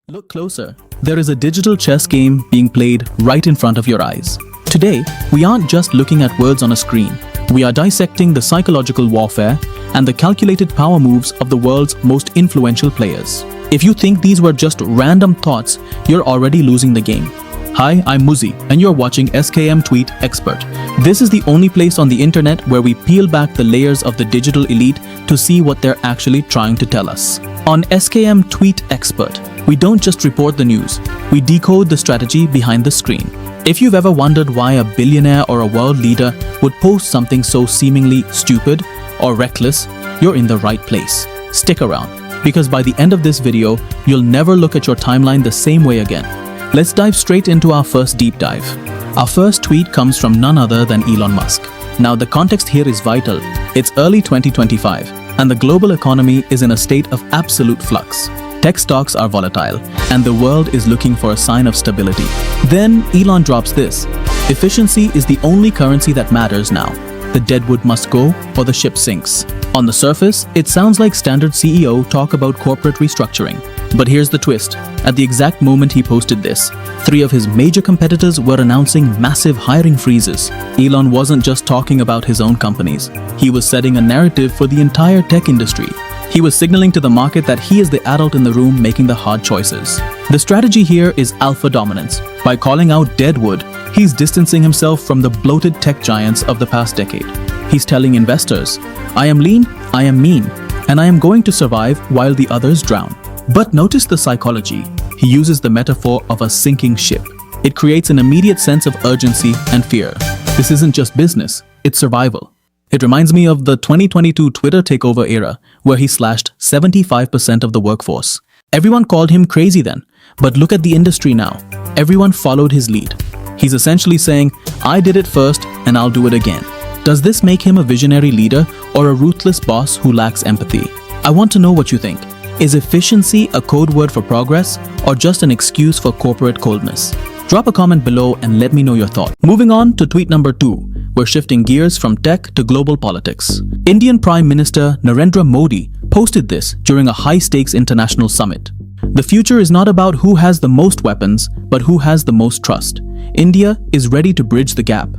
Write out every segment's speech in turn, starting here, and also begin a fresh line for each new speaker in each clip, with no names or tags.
Look closer. There is a digital chess game being played right in front of your eyes. Today, we aren't just looking at words on a screen. We are dissecting the psychological warfare and the calculated power moves of the world's most influential players. If you think these were just random thoughts, you're already losing the game. Hi, I'm Muzi, and you're watching SKM Tweet Expert. This is the only place on the internet where we peel back the layers of the digital elite to see what they're actually trying to tell us. On SKM Tweet Expert, we don't just report the news, we decode the strategy behind the screen. If you've ever wondered why a billionaire or a world leader would post something so seemingly stupid or reckless, you're in the right place. Stick around, because by the end of this video, you'll never look at your timeline the same way again. Let's dive straight into our first deep dive. Our first tweet comes from none other than Elon Musk. Now, the context here is vital. It's early 2025, and the global economy is in a state of absolute flux. Tech stocks are volatile, and the world is looking for a sign of stability. Then Elon drops this: efficiency is the only currency that matters now. The deadwood must go or the ship sinks. On the surface, it sounds like standard CEO talk about corporate restructuring. But here's the twist. At the exact moment he posted this, 3 of his major competitors were announcing massive hiring freezes. Elon wasn't just talking about his own companies. He was setting a narrative for the entire tech industry. He was signaling to the market that he is the adult in the room making the hard choices. The strategy here is alpha dominance. By calling out deadwood, he's distancing himself from the bloated tech giants of the past decade. He's telling investors, I am lean, I am mean, and I am going to survive while the others drown. But notice the psychology. He uses the metaphor of a sinking ship. It creates an immediate sense of urgency and fear. This isn't just business, it's survival. It reminds me of the 2022 Twitter takeover era, where he slashed 75% of the workforce. Everyone called him crazy then, but look at the industry now. Everyone followed his lead. He's essentially saying, I did it first and I'll do it again. Does this make him a visionary leader or a ruthless boss who lacks empathy? I want to know what you think. Is efficiency a code word for progress or just an excuse for corporate coldness? Drop a comment below and let me know your thoughts. Moving on to tweet number 2. We're shifting gears from tech to global politics. Indian Prime Minister Narendra Modi posted this during a high-stakes international summit. The future is not about who has the most weapons, but who has the most trust. India is ready to bridge the gap.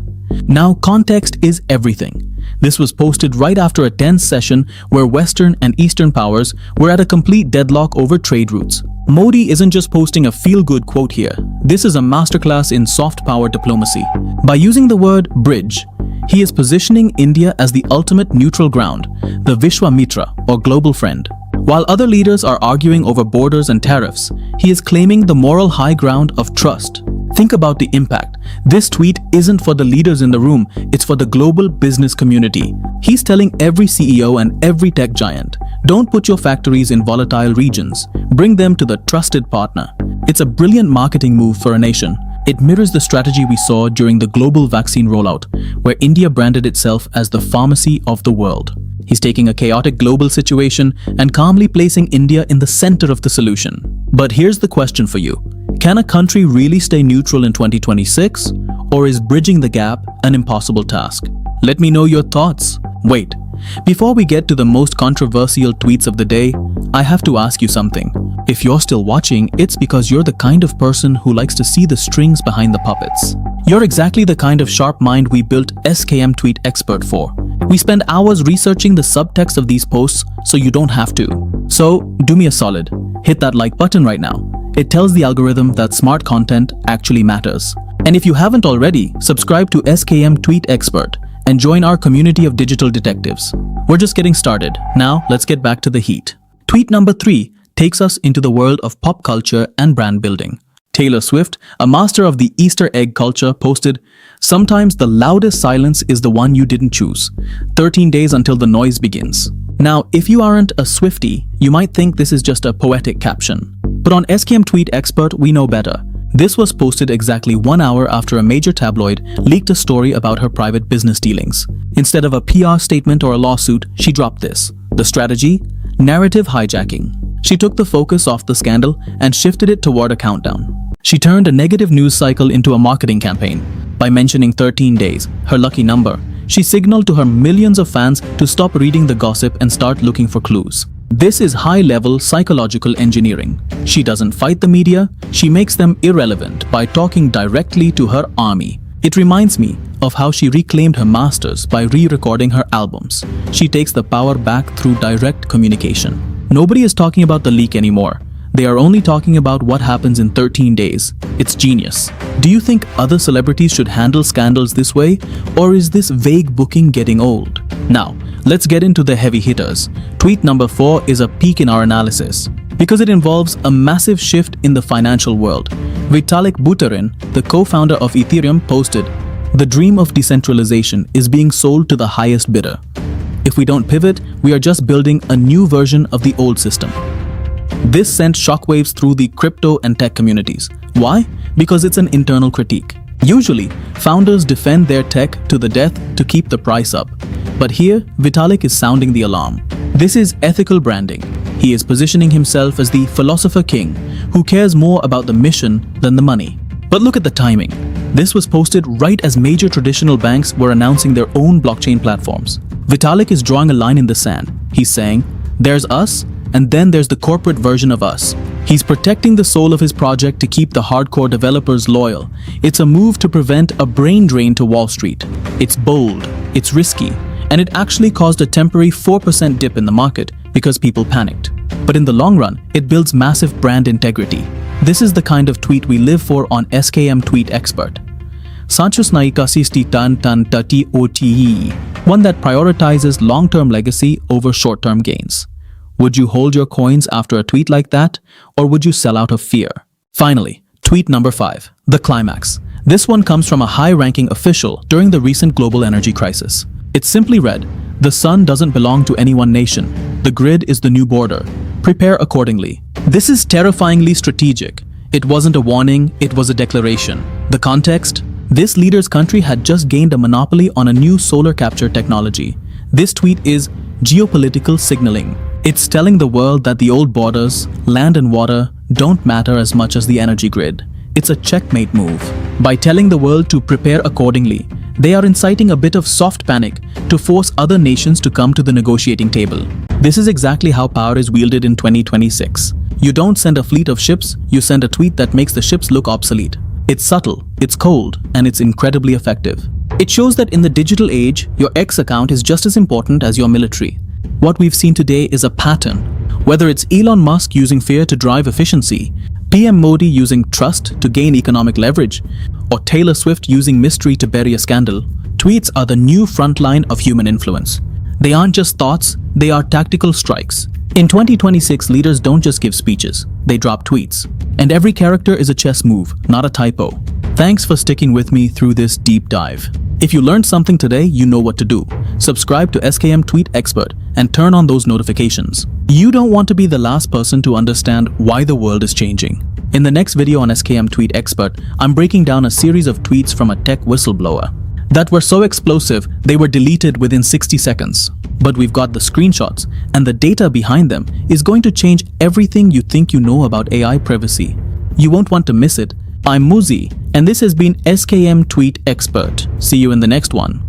Now, context is everything. This was posted right after a tense session where Western and Eastern powers were at a complete deadlock over trade routes. Modi isn't just posting a feel-good quote here. This is a masterclass in soft power diplomacy. By using the word bridge, he is positioning India as the ultimate neutral ground, the Vishwamitra or global friend. While other leaders are arguing over borders and tariffs, he is claiming the moral high ground of trust. Think about the impact. This tweet isn't for the leaders in the room, it's for the global business community. He's telling every CEO and every tech giant, don't put your factories in volatile regions. Bring them to the trusted partner. It's a brilliant marketing move for a nation. It mirrors the strategy we saw during the global vaccine rollout, where India branded itself as the pharmacy of the world. He's taking a chaotic global situation and calmly placing India in the center of the solution. But here's the question for you. Can a country really stay neutral in 2026? Or is bridging the gap an impossible task? Let me know your thoughts. Wait, before we get to the most controversial tweets of the day, I have to ask you something. If you're still watching, it's because you're the kind of person who likes to see the strings behind the puppets. You're exactly the kind of sharp mind we built SKM Tweet Expert for. We spend hours researching the subtext of these posts so you don't have to. So, do me a solid. Hit that like button right now. It tells the algorithm that smart content actually matters. And if you haven't already, subscribe to SKM Tweet Expert and join our community of digital detectives. We're just getting started. Now, let's get back to the heat. Tweet number 3 takes us into the world of pop culture and brand building. Taylor Swift, a master of the Easter egg culture, posted, sometimes the loudest silence is the one you didn't choose. 13 days until the noise begins. Now, if you aren't a Swiftie, you might think this is just a poetic caption. But on SKM Tweet Expert, we know better. This was posted exactly 1 hour after a major tabloid leaked a story about her private business dealings. Instead of a PR statement or a lawsuit, she dropped this. The strategy? Narrative hijacking. She took the focus off the scandal and shifted it toward a countdown. She turned a negative news cycle into a marketing campaign. By mentioning 13 days, her lucky number, she signaled to her millions of fans to stop reading the gossip and start looking for clues. This is high-level psychological engineering. She doesn't fight the media, she makes them irrelevant by talking directly to her army. It reminds me of how she reclaimed her masters by re-recording her albums. She takes the power back through direct communication. Nobody is talking about the leak anymore. They are only talking about what happens in 13 days. It's genius. Do you think other celebrities should handle scandals this way, or is this vague booking getting old? Now, let's get into the heavy hitters. Tweet number 4 is a peak in our analysis, because it involves a massive shift in the financial world. Vitalik Buterin, the co-founder of Ethereum, posted, "The dream of decentralization is being sold to the highest bidder. If we don't pivot, we are just building a new version of the old system." This sent shockwaves through the crypto and tech communities. Why? Because it's an internal critique. Usually, founders defend their tech to the death to keep the price up. But here, Vitalik is sounding the alarm. This is ethical branding. He is positioning himself as the philosopher king who cares more about the mission than the money. But look at the timing. This was posted right as major traditional banks were announcing their own blockchain platforms. Vitalik is drawing a line in the sand. He's saying, there's us, and then there's the corporate version of us. He's protecting the soul of his project to keep the hardcore developers loyal. It's a move to prevent a brain drain to Wall Street. It's bold, it's risky, and it actually caused a temporary 4% dip in the market because people panicked. But in the long run, it builds massive brand integrity. This is the kind of tweet we live for on SKM Tweet Expert. Sanchos Naikasisti tan tati OTE, one that prioritizes long-term legacy over short-term gains. Would you hold your coins after a tweet like that, or would you sell out of fear? Finally, tweet number 5, the climax. This one comes from a high-ranking official during the recent global energy crisis. It simply read, "The sun doesn't belong to any one nation. The grid is the new border. Prepare accordingly." This is terrifyingly strategic. It wasn't a warning, it was a declaration. The context? This leader's country had just gained a monopoly on a new solar capture technology. This tweet is geopolitical signaling. It's telling the world that the old borders, land and water, don't matter as much as the energy grid. It's a checkmate move. By telling the world to prepare accordingly, they are inciting a bit of soft panic to force other nations to come to the negotiating table. This is exactly how power is wielded in 2026. You don't send a fleet of ships, you send a tweet that makes the ships look obsolete. It's subtle, it's cold, and it's incredibly effective. It shows that in the digital age, your X account is just as important as your military. What we've seen today is a pattern. Whether it's Elon Musk using fear to drive efficiency, PM Modi using trust to gain economic leverage, or Taylor Swift using mystery to bury a scandal, tweets are the new front line of human influence. They aren't just thoughts, they are tactical strikes. In 2026, leaders don't just give speeches, they drop tweets. And every character is a chess move, not a typo. Thanks for sticking with me through this deep dive. If you learned something today, you know what to do. Subscribe to SKM Tweet Expert and turn on those notifications. You don't want to be the last person to understand why the world is changing. In the next video on SKM Tweet Expert, I'm breaking down a series of tweets from a tech whistleblower that were so explosive they were deleted within 60 seconds. But we've got the screenshots, and the data behind them is going to change everything you think you know about AI privacy. You won't want to miss it. I'm Muzi, and this has been SKM Tweet Expert. See you in the next one.